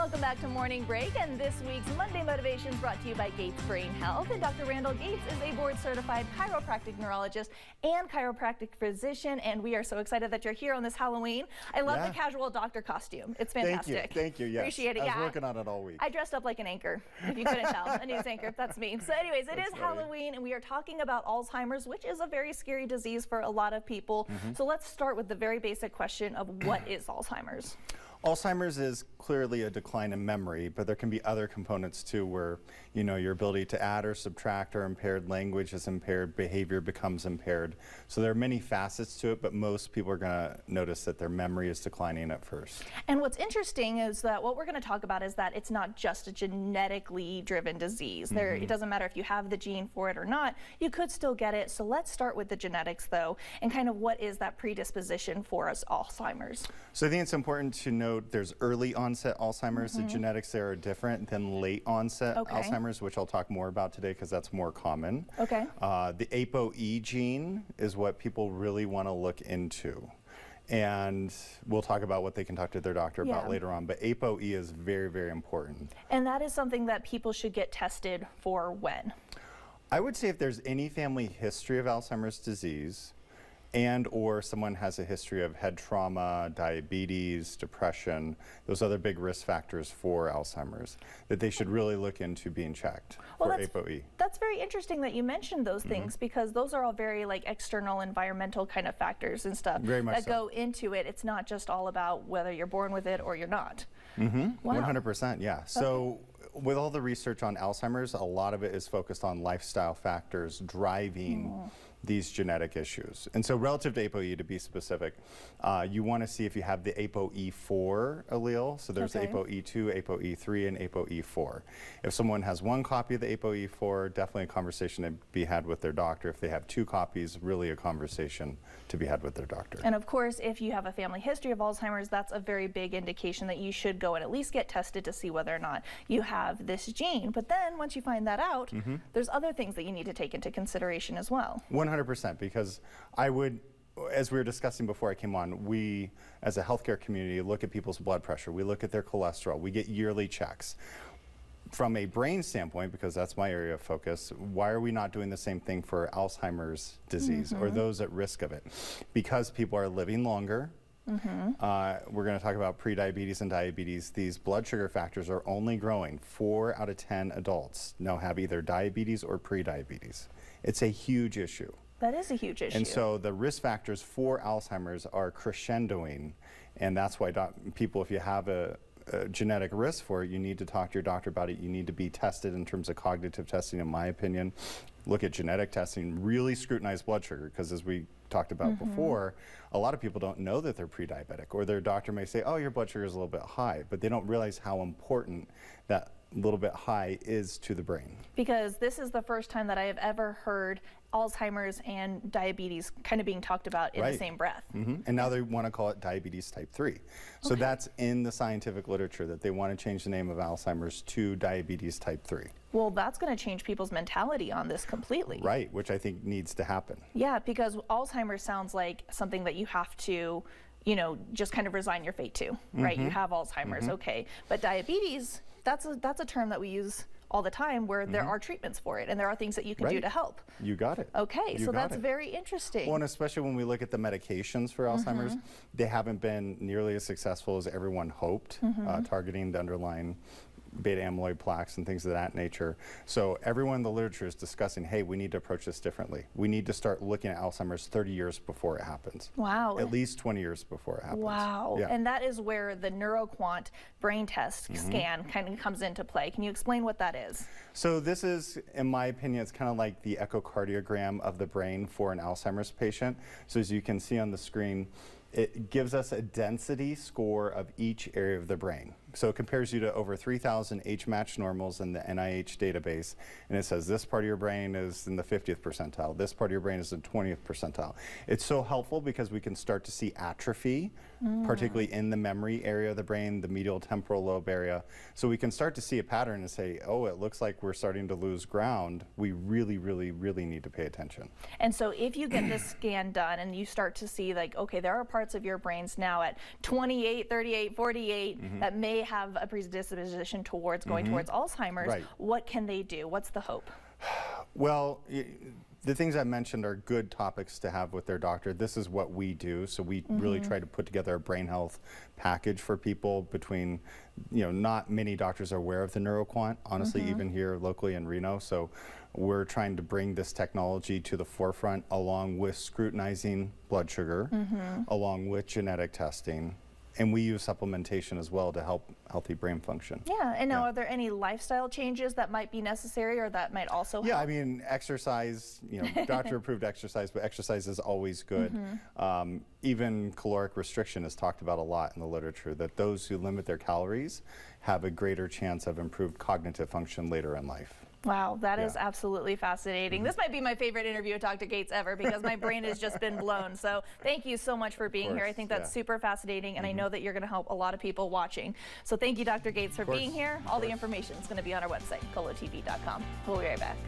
Welcome back to Morning Break, and this week's Monday Motivation is brought to you by Gates Brain Health. And Dr. Randall Gates is a board-certified chiropractic neurologist and chiropractic physician, and we are so excited that you're here on this Halloween. I love the casual doctor costume. It's fantastic. Thank you. Yes. Appreciate it. I was working on it all week. I dressed up like an anchor, if you couldn't tell. A news anchor, that's me. So anyways, it is funny. Halloween, and we are talking about Alzheimer's, which is a very scary disease for a lot of people. So let's start with the very basic question of what is Alzheimer's? Alzheimer's is clearly a decline in memory, but there can be other components too where, your ability to add or subtract are impaired, language is impaired, behavior becomes impaired. So there are many facets to it, but most people are going to notice that their memory is declining at first. And what's interesting is that what we're going to talk about is that it's not just a genetically driven disease. It doesn't matter if you have the gene for it or not, you could still get it. So let's start with the genetics though, and kind of what is that predisposition for us Alzheimer's? So I think it's important to note there's early onset Alzheimer's. The genetics there are different than late onset Alzheimer's, which I'll talk more about today because that's more common. Okay. The ApoE gene is what people really want to look into. And we'll talk about what they can talk to their doctor about later on. But ApoE is very, very important. And that is something that people should get tested for when? I would say if there's any family history of Alzheimer's disease, and or someone has a history of head trauma, diabetes, depression, those other big risk factors for Alzheimer's, that they should really look into being checked for ApoE. That's very interesting that you mentioned those things, because those are all very external environmental kind of factors and stuff that go into it. It's not just all about whether you're born with it or you're not. Wow. 100%, yeah. So with all the research on Alzheimer's, a lot of it is focused on lifestyle factors driving these genetic issues. And so relative to ApoE, to be specific, you want to see if you have the ApoE4 allele. So there's ApoE2, ApoE3, and ApoE4. If someone has one copy of the ApoE4, definitely a conversation to be had with their doctor. If they have two copies, really a conversation to be had with their doctor. And of course, if you have a family history of Alzheimer's, that's a very big indication that you should go and at least get tested to see whether or not you have this gene. But then once you find that out, there's other things that you need to take into consideration as well. 100%, because I would, as we were discussing before I came on, we as a healthcare community look at people's blood pressure, we look at their cholesterol, we get yearly checks. From a brain standpoint, because that's my area of focus, why are we not doing the same thing for Alzheimer's disease or those at risk of it? Because people are living longer. We're going to talk about prediabetes and diabetes. These blood sugar factors are only growing. 4 out of 10 adults now have either diabetes or prediabetes. It's a huge issue. That is a huge issue. And so the risk factors for Alzheimer's are crescendoing, and that's why people, if you have a genetic risk for it, you need to talk to your doctor about it. You need to be tested in terms of cognitive testing, in my opinion. Look at genetic testing, really scrutinize blood sugar, because as we talked about before, a lot of people don't know that they're pre-diabetic, or their doctor may say, oh, your blood sugar is a little bit high, but they don't realize how important that little bit high is to the brain. Because this is the first time that I have ever heard Alzheimer's and diabetes kind of being talked about in the same breath. And now they want to call it diabetes type 3. So that's in the scientific literature, that they want to change the name of Alzheimer's to diabetes type 3. Well, that's going to change people's mentality on this completely. Right, which I think needs to happen. Yeah, because Alzheimer's sounds like something that you have to, just kind of resign your fate to, right? You have Alzheimer's, okay. But diabetes, that's a term that we use all the time, where there are treatments for it and there are things that you can do to help. You got it. Okay, so that's very interesting. Well, and especially when we look at the medications for Alzheimer's, they haven't been nearly as successful as everyone hoped, targeting the underlying beta amyloid plaques and things of that nature. So everyone in the literature is discussing, hey, we need to approach this differently. We need to start looking at Alzheimer's 30 years before it happens. Wow. At least 20 years before it happens. Wow. Yeah. And that is where the NeuroQuant brain test scan kind of comes into play. Can you explain what that is? So this is, in my opinion, it's kind of like the echocardiogram of the brain for an Alzheimer's patient. So as you can see on the screen, it gives us a density score of each area of the brain. So it compares you to over 3,000 age-matched normals in the NIH database, and it says this part of your brain is in the 50th percentile, this part of your brain is in the 20th percentile. It's so helpful because we can start to see atrophy, particularly in the memory area of the brain, the medial temporal lobe area. So we can start to see a pattern and say, oh, it looks like we're starting to lose ground. We really, really, really need to pay attention. And so if you get this scan done and you start to see, like, okay, there are parts of your brains now at 28, 38, 48 that may have a predisposition towards going towards Alzheimer's, Right. what can they do? What's the hope? Well, the things I mentioned are good topics to have with their doctor. This is what we do, so we really try to put together a brain health package for people. Between, not many doctors are aware of the NeuroQuant, honestly, even here locally in Reno. So we're trying to bring this technology to the forefront, along with scrutinizing blood sugar, along with genetic testing. And we use supplementation as well to help healthy brain function. Yeah, and now are there any lifestyle changes that might be necessary or that might also help? Yeah, I mean, exercise, doctor approved exercise, but exercise is always good. Even caloric restriction is talked about a lot in the literature, that those who limit their calories have a greater chance of improved cognitive function later in life. Wow, that is absolutely fascinating. This might be my favorite interview with Dr. Gates ever because my brain has just been blown. So thank you so much for being here. I think that's super fascinating, and I know that you're going to help a lot of people watching. So thank you, Dr. Gates, for being here. All the information is going to be on our website, colotv.com. We'll be right back.